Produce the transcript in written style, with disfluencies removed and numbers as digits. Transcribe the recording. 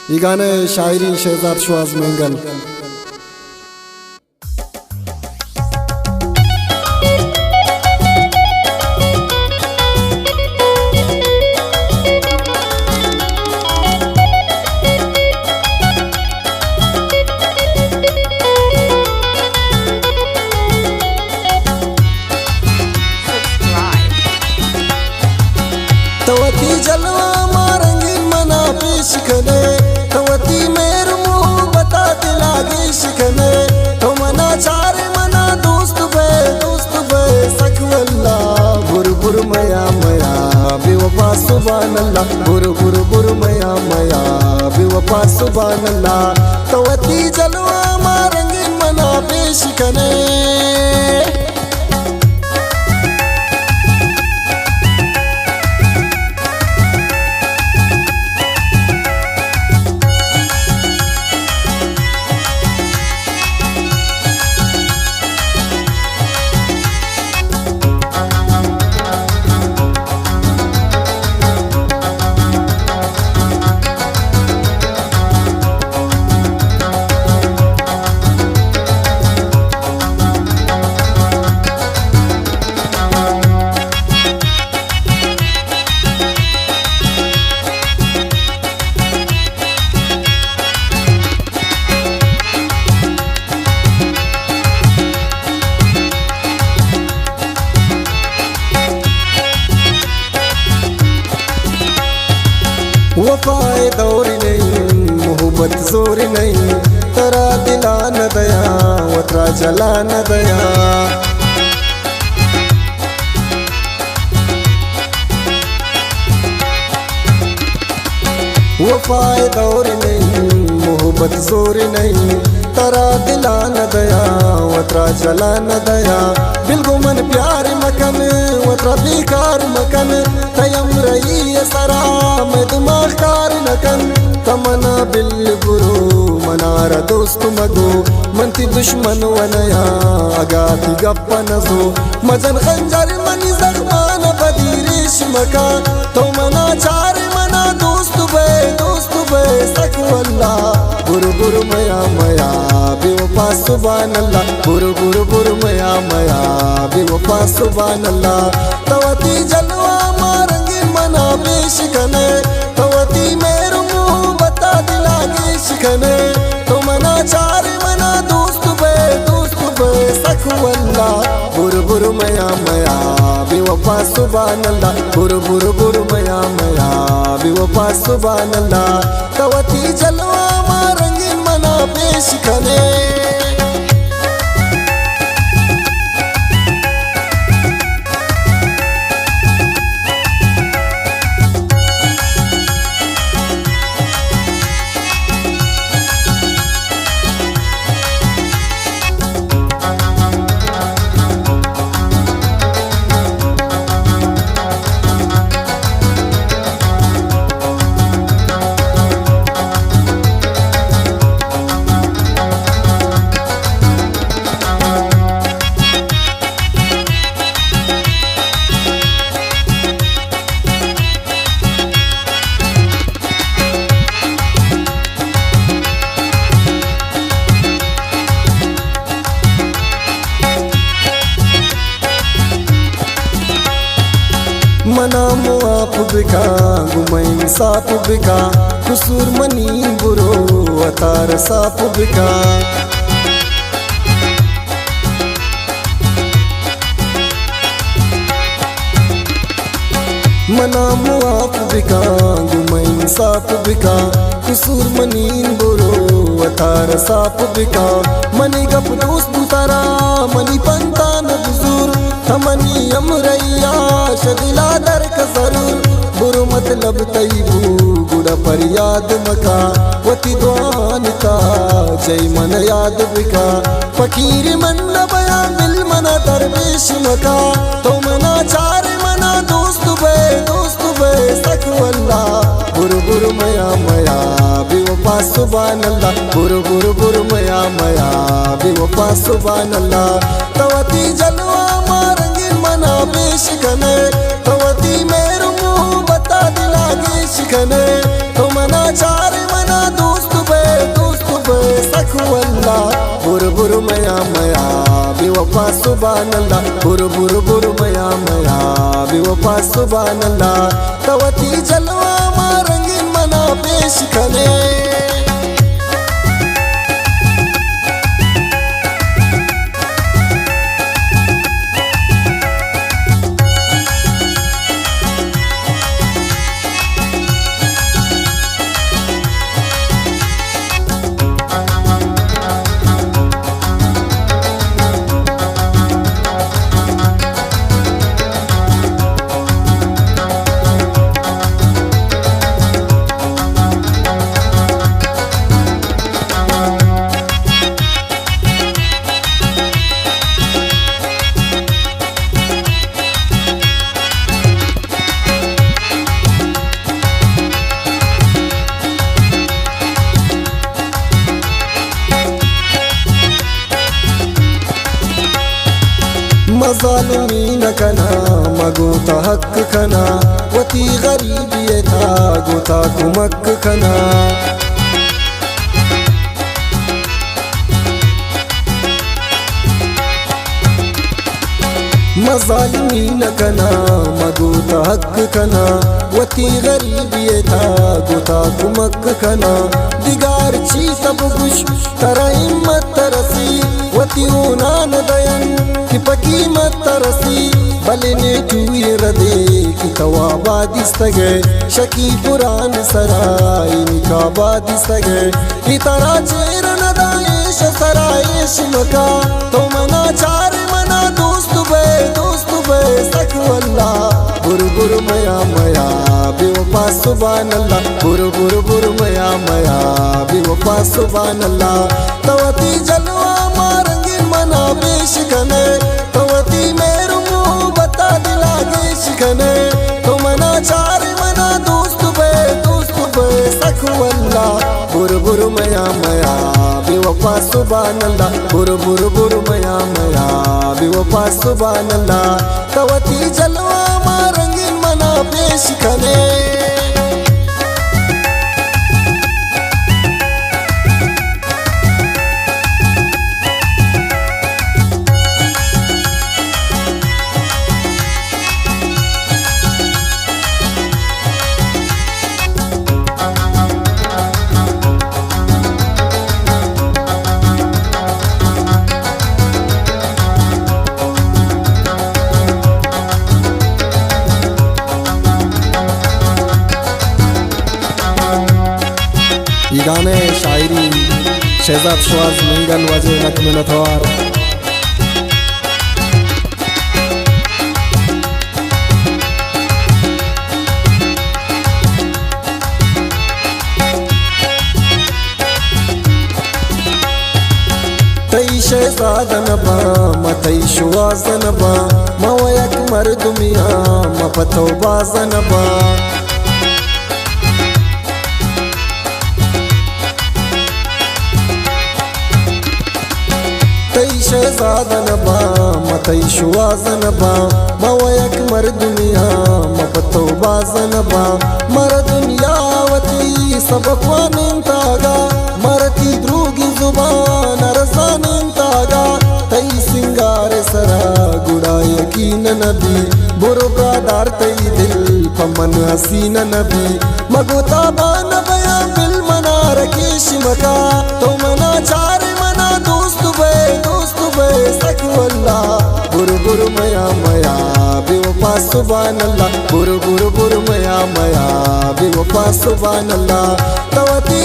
ये गाने शायरी शहजाद शवाज मंगल। तवती जलवा मारंगी मना पे शिखने, तवती मेर मुँह बता दिलागी शिखने। तो मना चार मना दोस्त बे सकवल्ला बुर बुर मया मया बेवफा सुभान अल्लाह, बुर बुर बुर मया मया बेवफा सुभान अल्लाह। तवती जलवा मारंगी मना पे शिखने। वफाए दौर नहीं मोहब्बत जोर नहीं, तरा दिला न दया वतरा जला न दया। वफाए दौर नहीं मोहब्बत जोर नहीं, तरा दिला न दया वतरा जला न दया। बिलगुमन प्यार मकन वतरा बेकार मकन, तयम रही सरा में दिमाग कार नकन। तमना बिल गुरु मनारा दोस्त मगो, मनती दुश्मन वनया आगाती गप्पा नजो। मजन खंजर मनी जख्मान बदीरिश मका, तो मना चार मना दोस्त बे सकवल्ला बुर बुर मया मया बेवफा सुभान अल्लाह, बुर बुर बुर मया मया बेवफा सुभान अल्लाह। तवती जलवा मारंगी मना पे शिकने, तवती मेरू मुँह बता दिलागी शिकने। तो मना चार मना दोस्त बे सकवल्ला बुर बुर मया मया बेवफा सुभान अल्लाह, बुर बुर बुर मया मया बेवफा सुभान अल्लाह। तवती जलवा मारंगी मना पे शिकने। मना मुआप बिका गुमैन साप बिका, कुसूर मनी बुरो अतार साप बिका। मना मुआप बिका गुमैन साप बिका, कुसूर मनी बुरो अतार साप बिका। मनी गप दोस्त तारा मनी पंता न बुजुर, हमनी अमरैया शदिला दर का जरूर। बुरु मतलब तैबू गुड़ा पर याद मका, वती द्वानिता जय मन याद बिका। फकीर मन बया मिल मना दरवेश मका, तो मना चार मना दोस्त बे सकवल्ला बुर बुर मया मया बेवफा सुभान अल्लाह, बुर बुर बुर मया मया बेवफा सुभान अल्लाह। तवती जलवा मारंगी मना पे शिकने, तवती मेरू मुँह बता दिलागी शिकने। तो मना चार मना अल्लाह बुर बुर मया मया बेवफा सुभान अल्लाह बुर बुर बुर मया मया बेवफा सुभान अल्लाह तवती जलवा मा रंगीन मना पेश खने मज़ालिमीन कना मगोता हक कना वती गरीबी था गोता कुमक कना मज़ालिमीन कना मगोता हक कना वती गरीबी था गोता कुमक कना दिगार ची सब कुछ तरा हिम्मत तरसी वती उनान दयन कि पकीमत तरसी बलने टूये रदे कि तवाबा दिस्तगे शकी पुरान सराय निकाबा दिस्तगे इतरा चेर नदायश सरायश मका तो मना चार मना दोस्त बे सखवल्ला बुर बुर मया मया बेवफा सुभान अल्लाह बुर बुर बुर मया मया बेवफा सुभान अल्लाह तवती जलवा मा रंगीन मना पेश खने तवती मेरू मुँह बता दिला गेश खने तो मना चार मना दोस्त बे सखवल्ला बुर बुर मया मया बेवफा सुभान अल्लाह बुर बुर बुर मया मया बेवफा सुभान अल्लाह तवती जलवा मा रंगीन मना पेश खने ये गाने शायरी शहजाद शवाज मंगल वजे नक्म नथवार तई शहजादन बा मतई शवाजन बा मवयक मर्दुमिया मपतो बाजन बा शहजादन बा मतई शुवाजन बा मवयक मर दुनिया मपतो बाजन बा मर दुनियावती सबकवानिन तागा मरती द्रूगी जुबान रसानिन तागा तई सिंगार सरा गुड़ा यकीन नबी बुरुका दार तई दिल पमन हसीन नबी मगोता बान बया बिल मना रकेश मका तो मना चार मना दोस्त बे सखवल्ला बुर बुर मया मया बेवफा सुभान अल्लाह बुर बुर बुर मया मया बेवफा सुभान अल्लाह तवती